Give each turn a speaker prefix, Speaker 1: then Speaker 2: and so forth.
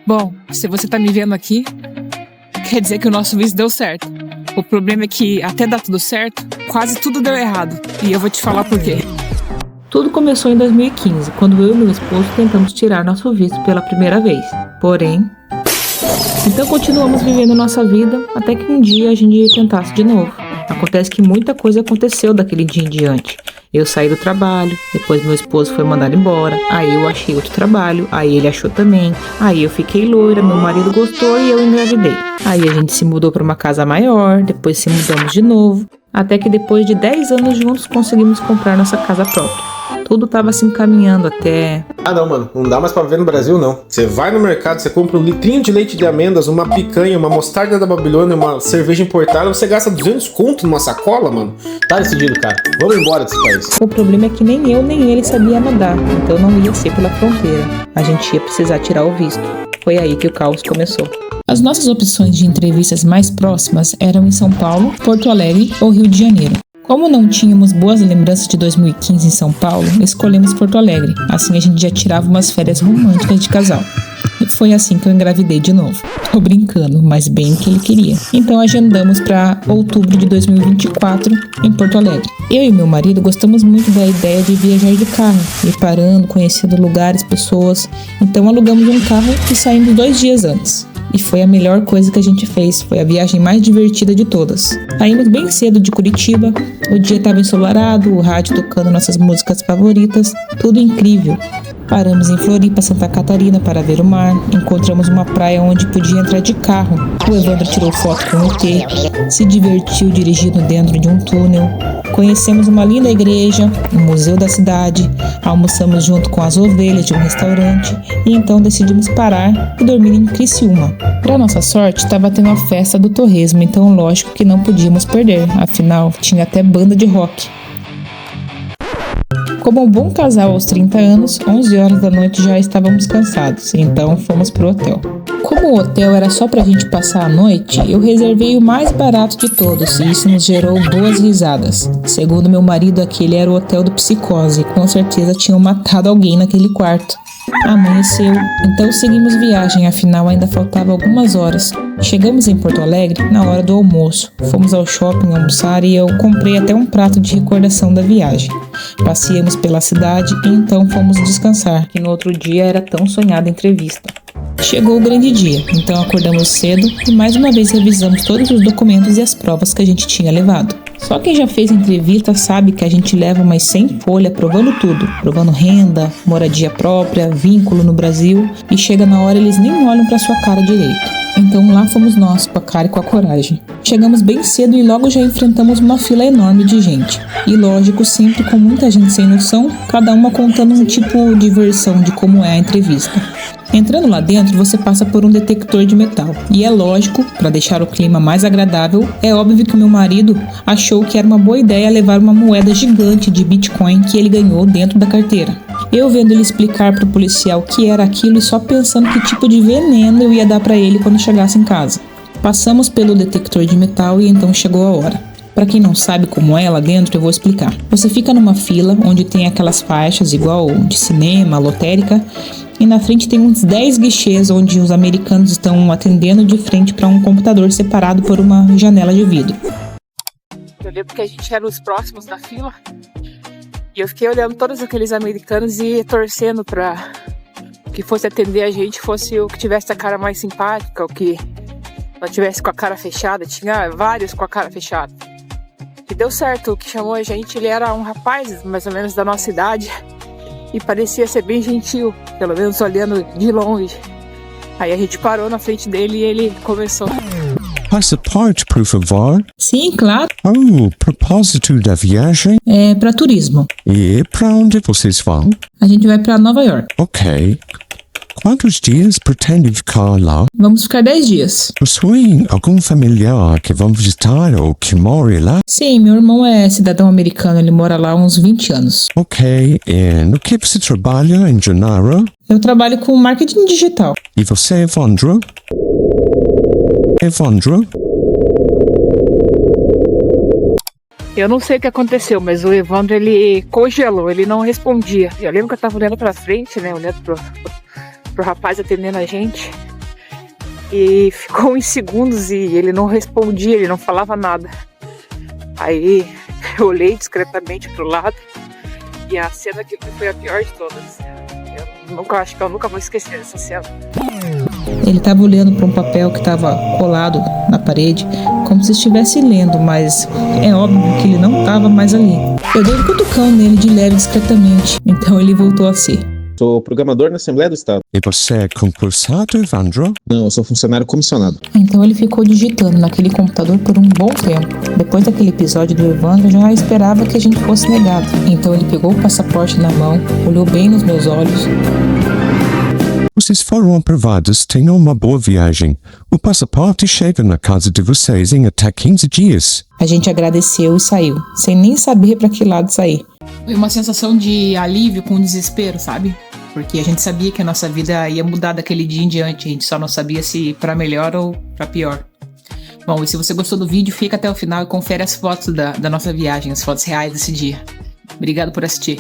Speaker 1: Bom, se você tá me vendo aqui, quer dizer que o nosso visto deu certo. O problema é que, até dar tudo certo, quase tudo deu errado. E eu vou te falar por quê.
Speaker 2: Tudo começou em 2015, quando eu e meu esposo tentamos tirar nosso visto pela primeira vez. Porém, então continuamos vivendo nossa vida até que um dia a gente tentasse de novo. Acontece que muita coisa aconteceu daquele dia em diante. Eu saí do trabalho, depois meu esposo foi mandado embora, aí eu achei outro trabalho, aí ele achou também, aí eu fiquei loira, meu marido gostou e eu engravidei. Aí a gente se mudou para uma casa maior, depois se mudamos de novo, até que depois de 10 anos juntos conseguimos comprar nossa casa própria. Tudo tava se encaminhando até...
Speaker 3: Ah não, mano, não dá mais pra ver no Brasil não. Você vai no mercado, você compra um litrinho de leite de amêndoas, uma picanha, uma mostarda da Babilônia, uma cerveja importada, você gasta 200 conto numa sacola, mano. Tá decidido, cara. Vamos embora desse país.
Speaker 2: O problema é que nem eu nem ele sabia nadar, então não ia ser pela fronteira. A gente ia precisar tirar o visto. Foi aí que o caos começou. As nossas opções de entrevistas mais próximas eram em São Paulo, Porto Alegre ou Rio de Janeiro. Como não tínhamos boas lembranças de 2015 em São Paulo, escolhemos Porto Alegre. Assim a gente já tirava umas férias românticas de casal. E foi assim que eu engravidei de novo. Tô brincando, mas bem o que ele queria. Então agendamos para outubro de 2024 em Porto Alegre. Eu e meu marido gostamos muito da ideia de viajar de carro, ir parando, conhecendo lugares, pessoas. Então alugamos um carro e saímos 2 dias antes. E foi a melhor coisa que a gente fez, foi a viagem mais divertida de todas. Saímos bem cedo de Curitiba, o dia estava ensolarado, o rádio tocando nossas músicas favoritas, tudo incrível. Paramos em Floripa, Santa Catarina para ver o mar, encontramos uma praia onde podia entrar de carro. O Evandro tirou foto com o ET, se divertiu dirigindo dentro de um túnel. Conhecemos uma linda igreja, um museu da cidade, almoçamos junto com as ovelhas de um restaurante e então decidimos parar e dormir em Criciúma. Para nossa sorte, estava tendo a festa do Torresmo, então lógico que não podíamos perder, afinal tinha até banda de rock. Como um bom casal aos 30 anos, 11 horas da noite já estávamos cansados, então fomos pro hotel. Como o hotel era só pra gente passar a noite, eu reservei o mais barato de todos e isso nos gerou boas risadas. Segundo meu marido, aquele era o hotel do Psicose e com certeza tinham matado alguém naquele quarto. Amanheceu, então seguimos viagem, afinal ainda faltava algumas horas. Chegamos em Porto Alegre na hora do almoço, fomos ao shopping almoçar e eu comprei até um prato de recordação da viagem. Passeamos pela cidade e então fomos descansar, que no outro dia era tão sonhada entrevista. Chegou o grande dia, então acordamos cedo e mais uma vez revisamos todos os documentos e as provas que a gente tinha levado. Só quem já fez entrevista sabe que a gente leva umas 100 folhas provando tudo, provando renda, moradia própria, vínculo no Brasil, e chega na hora eles nem olham pra sua cara direito. Então lá fomos nós, com a cara e com a coragem. Chegamos bem cedo e logo já enfrentamos uma fila enorme de gente. E lógico, sempre com muita gente sem noção, cada uma contando um tipo de versão de como é a entrevista. Entrando lá dentro, você passa por um detector de metal. E é lógico, para deixar o clima mais agradável, é óbvio que o meu marido achou que era uma boa ideia levar uma moeda gigante de Bitcoin que ele ganhou dentro da carteira. Eu vendo ele explicar para o policial o que era aquilo e só pensando que tipo de veneno eu ia dar para ele quando chegasse em casa. Passamos pelo detector de metal e então chegou a hora. Para quem não sabe como é lá dentro, eu vou explicar. Você fica numa fila onde tem aquelas faixas igual de cinema, lotérica, e na frente tem uns 10 guichês onde os americanos estão atendendo de frente para um computador separado por uma janela de vidro.
Speaker 1: Eu lembro que a gente era os próximos da fila e eu fiquei olhando todos aqueles americanos e torcendo para que fosse atender a gente, fosse o que tivesse a cara mais simpática, o que não tivesse com a cara fechada. Tinha vários com a cara fechada. E deu certo, o que chamou a gente, ele era um rapaz mais ou menos da nossa idade e parecia ser bem gentil, pelo menos olhando de longe. Aí a gente parou na frente dele e ele começou.
Speaker 4: Passaporte, por favor?
Speaker 2: Sim, claro.
Speaker 4: Oh, propósito da viagem?
Speaker 2: É para turismo.
Speaker 4: E para onde vocês vão?
Speaker 2: A gente vai para Nova York.
Speaker 4: Ok. Quantos dias pretende ficar lá?
Speaker 2: Vamos ficar 10 dias.
Speaker 4: Possuem algum familiar que vão visitar ou que mora lá?
Speaker 2: Sim, meu irmão é cidadão americano, ele mora lá há uns 20 anos.
Speaker 4: Ok, e no que você trabalha em Gennaro?
Speaker 2: Eu trabalho com marketing digital.
Speaker 4: E você, Evandro? Evandro?
Speaker 1: Eu não sei o que aconteceu, mas o Evandro, ele congelou, ele não respondia. Eu lembro que eu tava olhando pra frente, né, olhando pro rapaz atendendo a gente. E ficou uns segundos e ele não respondia, ele não falava nada. Aí eu olhei discretamente pro lado e a cena que foi a pior de todas. Acho que eu nunca vou esquecer dessa cena.
Speaker 2: Ele estava olhando para um papel que estava colado na parede, como se estivesse lendo, mas é óbvio que ele não estava mais ali. Eu dei um cutucão nele de leve discretamente, então ele voltou a si.
Speaker 3: Sou programador na Assembleia do Estado.
Speaker 4: E você é concursado, Evandro?
Speaker 3: Não, eu sou funcionário comissionado.
Speaker 2: Então ele ficou digitando naquele computador por um bom tempo. Depois daquele episódio do Evandro, eu já esperava que a gente fosse negado. Então ele pegou o passaporte na mão, olhou bem nos meus olhos.
Speaker 4: Vocês foram aprovados, tenham uma boa viagem. O passaporte chega na casa de vocês em até 15 dias.
Speaker 2: A gente agradeceu e saiu, sem nem saber para que lado sair.
Speaker 1: Foi uma sensação de alívio com desespero, sabe? Porque a gente sabia que a nossa vida ia mudar daquele dia em diante, a gente só não sabia se para melhor ou para pior. Bom, e se você gostou do vídeo, fica até o final e confere as fotos da nossa viagem, as fotos reais desse dia. Obrigado por assistir.